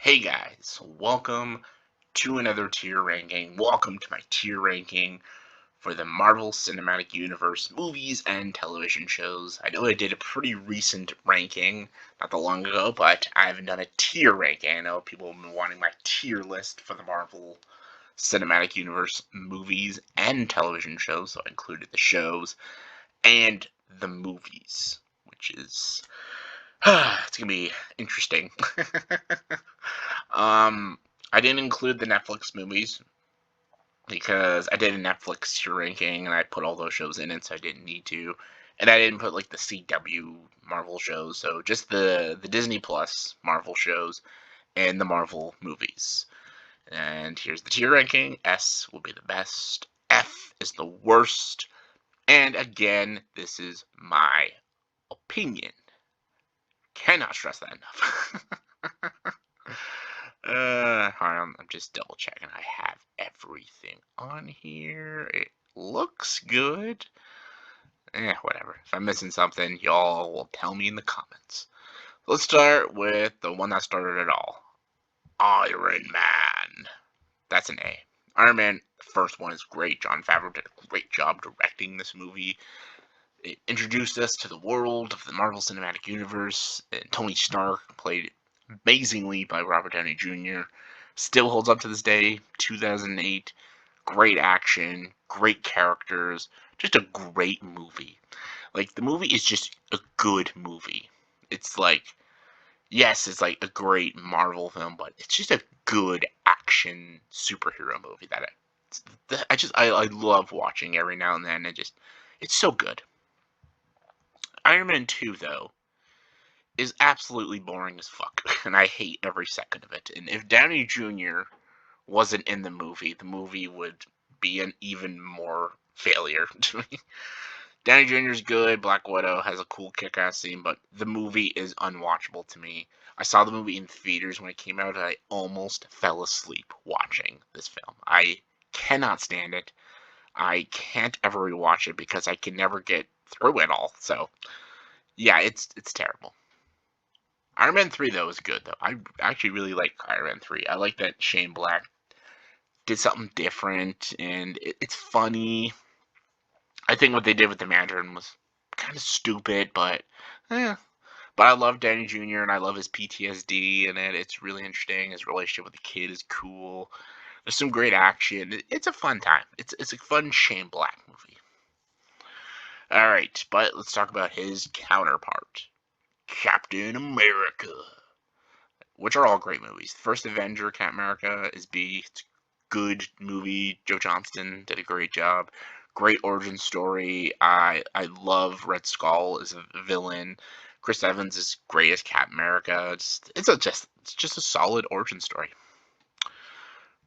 Hey guys, welcome to another tier ranking. Welcome to my tier ranking for the Marvel Cinematic Universe movies and television shows. I know I did a pretty recent ranking not that long ago, but I haven't done a tier ranking. I know people have been wanting my tier list for the Marvel Cinematic Universe movies and television shows, so I included the shows and the movies, which is it's gonna be interesting. I didn't include the Netflix movies because I did a Netflix tier ranking and I put all those shows in it, so I didn't need to. And I didn't put like the CW Marvel shows, so just the Disney Plus Marvel shows and the Marvel movies. And here's the tier ranking. S will be the best. F is the worst. And again, this is my opinion. Cannot stress that enough. Hold on, I'm just double checking. I have everything on here. It looks good. Whatever. If I'm missing something, y'all will tell me in the comments. Let's start with the one that started it all. Iron Man. That's an A. Iron Man, the first one is great. Jon Favreau did a great job directing this movie. It introduced us to the world of the Marvel Cinematic Universe. And Tony Stark played amazingly by Robert Downey Jr. Still holds up to this day. 2008. Great action, great characters, just a great movie. Like, the movie is just a good movie. It's like, yes, it's like a great Marvel film, but it's just a good action superhero movie I love watching every now and then. It's so good. Iron Man 2, though, is absolutely boring as fuck, and I hate every second of it. And if Downey Jr. wasn't in the movie would be an even more failure to me. Downey Jr. is good. Black Widow has a cool kick-ass scene, but the movie is unwatchable to me. I saw the movie in theaters when it came out, and I almost fell asleep watching this film. I cannot stand it. I can't ever rewatch it because I can never get through it all. So, yeah, it's terrible. Iron Man 3, though, is good, though. I actually really like Iron Man 3. I like that Shane Black did something different, and it's funny. I think what they did with the Mandarin was kind of stupid, eh. But I love Danny Jr. and I love his PTSD in it. It's really interesting. His relationship with the kid is cool. There's some great action. It's a fun time. It's a fun Shane Black movie. All right, but let's talk about his counterpart, Captain America, which are all great movies. First Avenger, Captain America, is B. It's a good movie. Joe Johnston did a great job. Great origin story. I love Red Skull as a villain. Chris Evans is great as Captain America. It's just a solid origin story.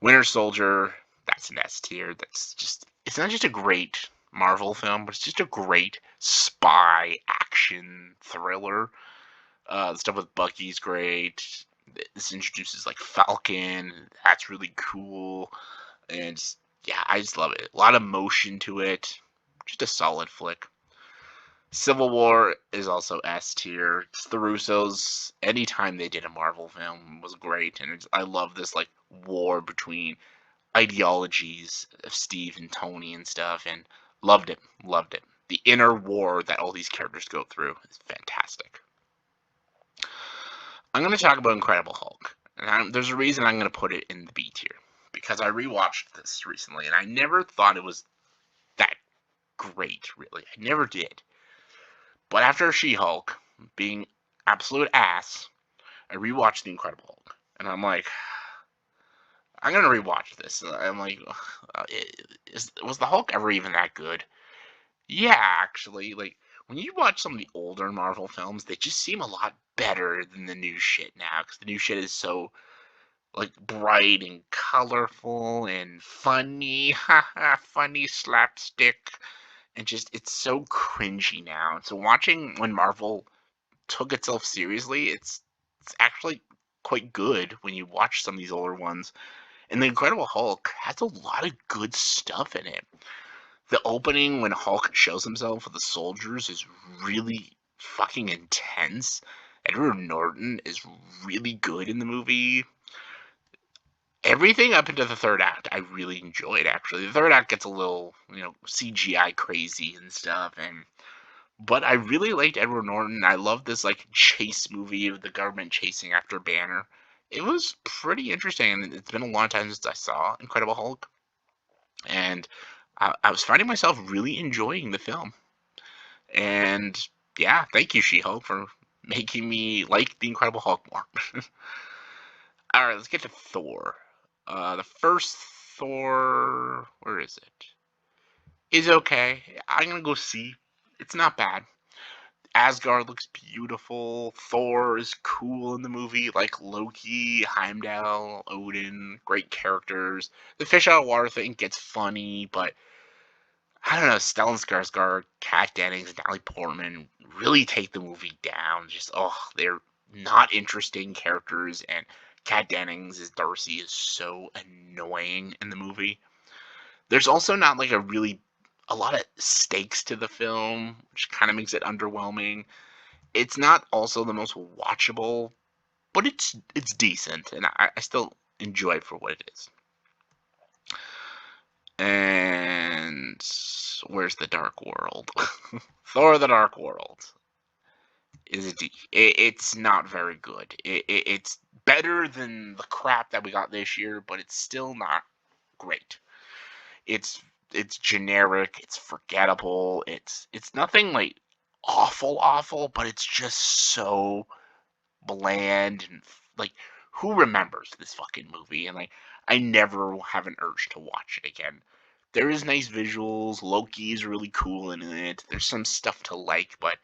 Winter Soldier, that's an S tier. It's not just a great Marvel film, but it's just a great spy action thriller. The stuff with Bucky's great. This introduces like Falcon. That's really cool. And yeah, I just love it. A lot of motion to it. Just a solid flick. Civil War is also S tier. It's the Russos. Anytime they did a Marvel film was great, and I love this like war between ideologies of Steve and Tony and stuff, and loved it. Loved it. The inner war that all these characters go through is fantastic. I'm going to talk about Incredible Hulk. And there's a reason I'm going to put it in the B tier. Because I rewatched this recently, and I never thought it was that great, really. I never did. But after She-Hulk being absolute ass, I rewatched The Incredible Hulk. And I'm like, I'm going to rewatch this. I'm like, was the Hulk ever even that good? Yeah, actually. Like, when you watch some of the older Marvel films, they just seem a lot better than the new shit now. Because the new shit is so like bright and colorful and funny, haha, funny slapstick, and just it's so cringy now. So watching when Marvel took itself seriously, it's actually quite good when you watch some of these older ones. And the Incredible Hulk has a lot of good stuff in it. The opening when Hulk shows himself with the soldiers is really fucking intense. Edward Norton is really good in the movie. Everything up into the third act, I really enjoyed. Actually, the third act gets a little, CGI crazy and stuff, but I really liked Edward Norton. I love this like chase movie of the government chasing after Banner. It was pretty interesting, and it's been a long time since I saw Incredible Hulk, and I was finding myself really enjoying the film. And yeah, thank you, She-Hulk, for making me like the Incredible Hulk more. All right, let's get to Thor. The first Thor, where is it? Is okay. I'm gonna go see. It's not bad. Asgard looks beautiful. Thor is cool in the movie, like Loki, Heimdall, Odin, great characters. The fish out of water thing gets funny, but I don't know. Stellan Skarsgård, Kat Dennings, and Natalie Portman really take the movie down. Just they're not interesting characters, and Kat Dennings as Darcy is so annoying in the movie. There's also not like a lot of stakes to the film, which kind of makes it underwhelming. It's not also the most watchable, but it's decent, and I still enjoy it for what it is. And where's the Dark World? Thor: The Dark World is a D. It's not very good. It's better than the crap that we got this year, but it's still not great. It's it's generic. It's forgettable. It's nothing like awful, but it's just so bland and like who remembers this fucking movie? And like I never have an urge to watch it again. There is nice visuals. Loki is really cool in it. There's some stuff to like, but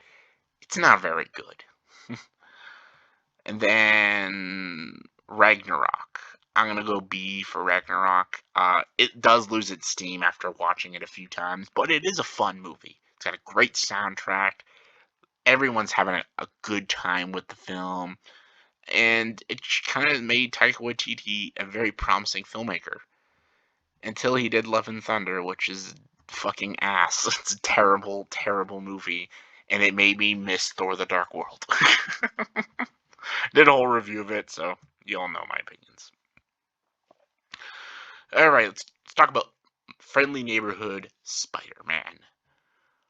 it's not very good. And then Ragnarok. I'm gonna go B for Ragnarok. It does lose its steam after watching it a few times, but it is a fun movie. It's got a great soundtrack. Everyone's having a good time with the film, and it kind of made Taika Waititi a very promising filmmaker until he did Love and Thunder, which is fucking ass. It's a terrible, terrible movie, and it made me miss Thor: The Dark World. Did a whole review of it, so you all know my opinions. All right, let's talk about Friendly Neighborhood Spider-Man.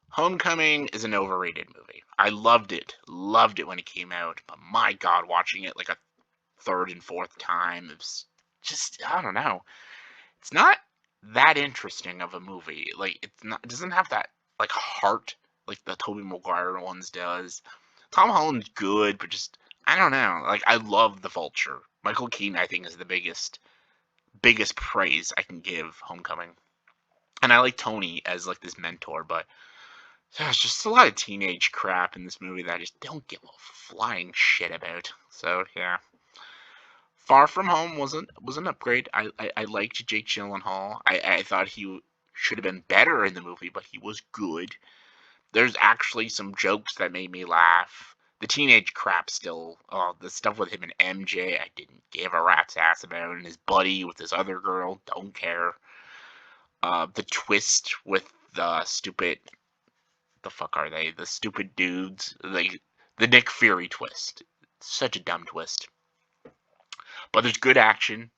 Homecoming is an overrated movie. I loved it when it came out, but my God, watching it like a third and fourth time, it was just I don't know. It's not that interesting of a movie. Like it doesn't have that like heart like the Tobey Maguire ones does. Tom Holland's good, but just I don't know. Like I love the Vulture. Michael Keaton, I think, is the biggest praise I can give Homecoming. And I like Tony as like this mentor, but there's just a lot of teenage crap in this movie that I just don't give a flying shit about. So yeah. Far From Home was an upgrade. I liked Jake Gyllenhaal. I thought he should have been better in the movie, but he was good. There's actually some jokes that made me laugh. The teenage crap still, the stuff with him and MJ, I didn't give a rat's ass about, and his buddy with this other girl, don't care. The twist with the fuck are they? The stupid dudes, like the Nick Fury twist. Such a dumb twist. But there's good action.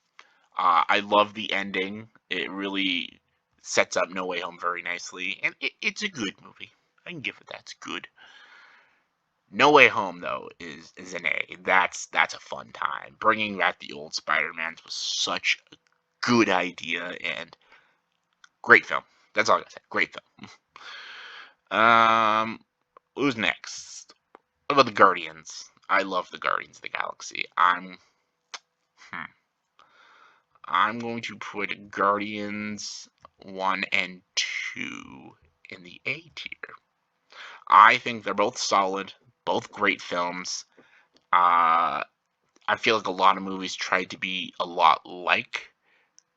I love the ending. It really sets up No Way Home very nicely, and it's a good movie. I can give it that. It's good. No Way Home though is an A. That's a fun time. Bringing back the old Spider-Mans was such a good idea and great film. That's all I gotta say. Great film. Who's next? What about the Guardians? I love the Guardians of the Galaxy. Hmm, I'm going to put Guardians 1 and 2 in the A tier. I think they're both solid, both great films. Uh, I feel like a lot of movies tried to be a lot like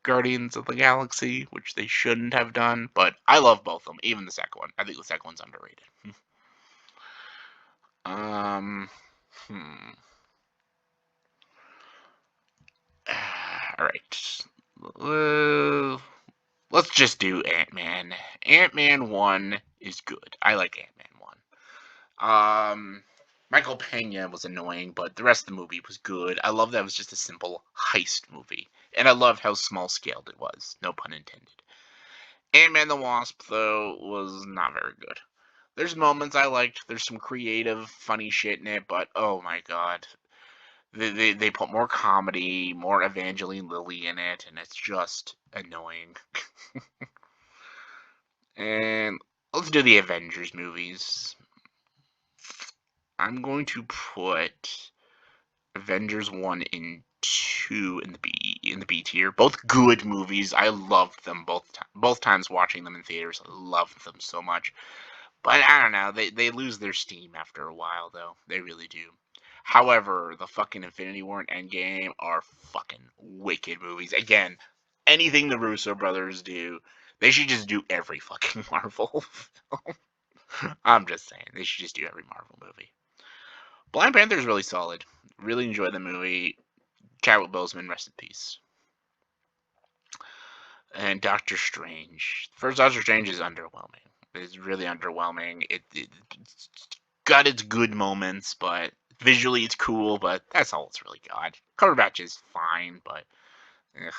Guardians of the Galaxy, which they shouldn't have done, but I love both of them, even the second one. I think the second one's underrated. um, hmm. All right. Let's just do Ant-Man. Ant-Man 1 is good. I like Ant-Man 1. Michael Pena was annoying, but the rest of the movie was good. I love that it was just a simple heist movie. And I loved how small scaled it was. No pun intended. Ant-Man the Wasp, though, was not very good. There's moments I liked. There's some creative, funny shit in it, but oh my god. They put more comedy, more Evangeline Lilly in it, and it's just annoying. And let's do the Avengers movies. I'm going to put Avengers 1 and 2 in the B tier. Both good movies. I loved them both times watching them in theaters. I loved them so much. But I don't know. They lose their steam after a while, though. They really do. However, the fucking Infinity War and Endgame are fucking wicked movies. Again, anything the Russo brothers do, they should just do every fucking Marvel film. I'm just saying, they should just do every Marvel movie. Black Panther is really solid. Really enjoyed the movie. Chadwick Boseman, rest in peace. And Doctor Strange. First Doctor Strange is underwhelming. It's really underwhelming. It's got its good moments, but visually it's cool, but that's all it's really got. Cumberbatch is fine, but ugh.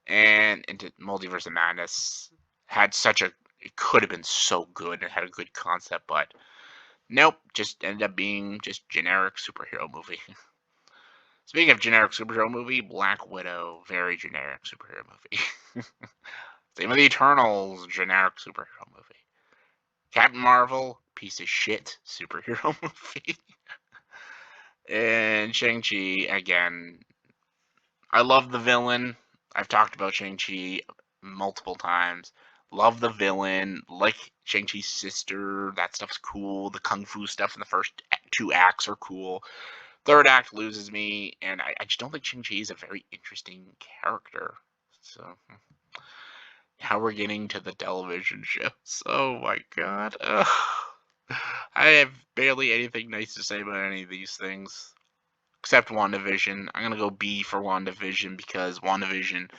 And into Multiverse of Madness had such a it could have been so good and had a good concept, but nope, just ended up being just generic superhero movie. Speaking of generic superhero movie, Black Widow, very generic superhero movie. Same with the Eternals, generic superhero movie. Captain Marvel, piece of shit superhero movie. And Shang-Chi, again, I love the villain. I've talked about Shang-Chi multiple times. Love the villain. Like Shang-Chi's sister. That stuff's cool. The kung fu stuff in the first two acts are cool. Third act loses me, and I just don't think Shang-Chi is a very interesting character. So, how we're getting to the television shows. Oh my god. Ugh. I have barely anything nice to say about any of these things. Except WandaVision. I'm gonna go B for WandaVision because WandaVision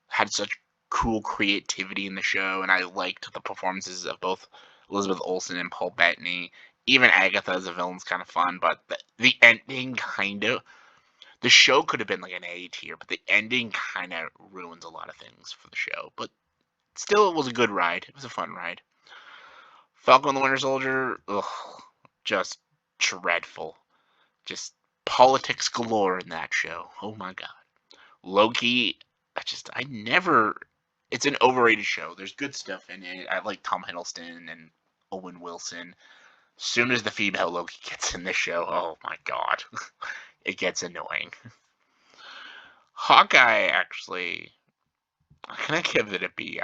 had such cool creativity in the show, and I liked the performances of both Elizabeth Olsen and Paul Bettany. Even Agatha as a villain's kind of fun, but the ending the show could have been like an A tier, but the ending kind of ruins a lot of things for the show. But still, it was a good ride. It was a fun ride. Falcon the Winter Soldier, ugh, just dreadful. Just politics galore in that show. Oh my god. Loki, I never. It's an overrated show. There's good stuff in it. I like Tom Hiddleston and Owen Wilson. As soon as the female Loki gets in this show, oh my god. It gets annoying. Hawkeye, actually, can I give it a B?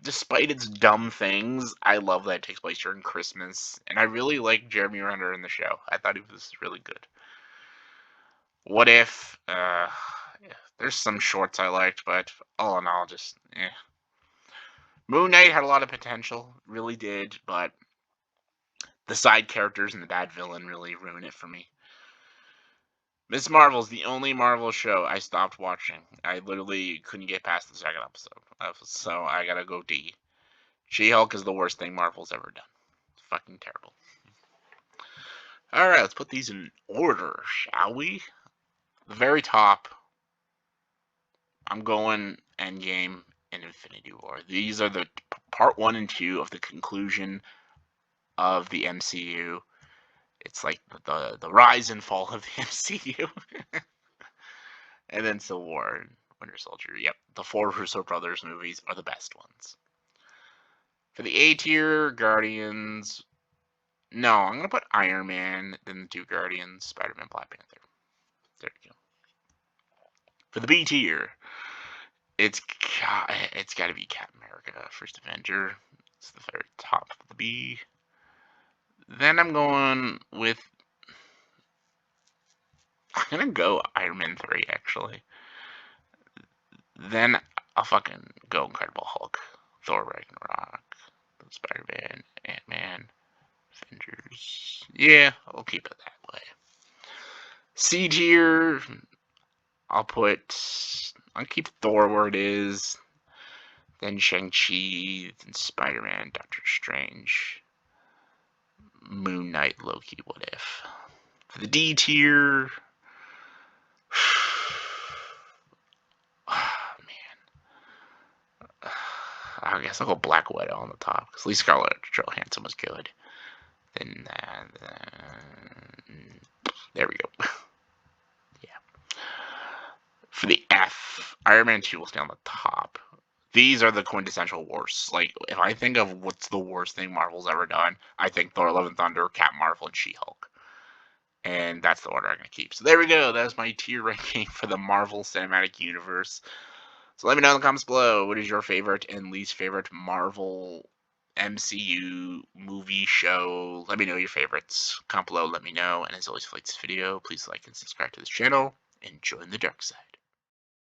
Despite its dumb things, I love that it takes place during Christmas, and I really like Jeremy Renner in the show. I thought he was really good. What If? Yeah, there's some shorts I liked, but all in all, just Moon Knight had a lot of potential, really did, but the side characters and the bad villain really ruined it for me. Miss Marvel's the only Marvel show I stopped watching. I literally couldn't get past the second episode, so I gotta go D. She-Hulk is the worst thing Marvel's ever done. Fucking terrible. Alright, let's put these in order, shall we? The very top, I'm going Endgame and Infinity War. These are the part 1 and 2 of the conclusion of the MCU. It's like the rise and fall of the MCU. And then Civil War and Winter Soldier. Yep, the 4 Russo brothers movies are the best ones. For the A tier, Guardians. No, I'm going to put Iron Man, then the 2 Guardians, Spider-Man, Black Panther. There you go. For the B tier, it's got to be Captain America, First Avenger. It's the very top of the B. Then I'm going with. I'm gonna go Iron Man 3 actually. Then I'll fucking go Incredible Hulk, Thor Ragnarok, Spider-Man, Ant-Man, Avengers. Yeah, I'll keep it that way. C tier, I'll keep Thor where it is. Then Shang-Chi, then Spider-Man, Doctor Strange. Moon Knight, Loki, What If. For the D tier, oh, man, I guess I'll go Black Widow on the top because at least Scarlett Johansson was good. Then there we go. Yeah. For the F, Iron Man 2 will stay on the top. These are the quintessential worst. Like, if I think of what's the worst thing Marvel's ever done, I think Thor: Love and Thunder, Captain Marvel, and She-Hulk. And that's the order I'm going to keep. So there we go. That's my tier ranking for the Marvel Cinematic Universe. So let me know in the comments below, what is your favorite and least favorite Marvel MCU movie show? Let me know your favorites. Comment below, let me know. And as always, if you like this video, please like and subscribe to this channel and join the dark side.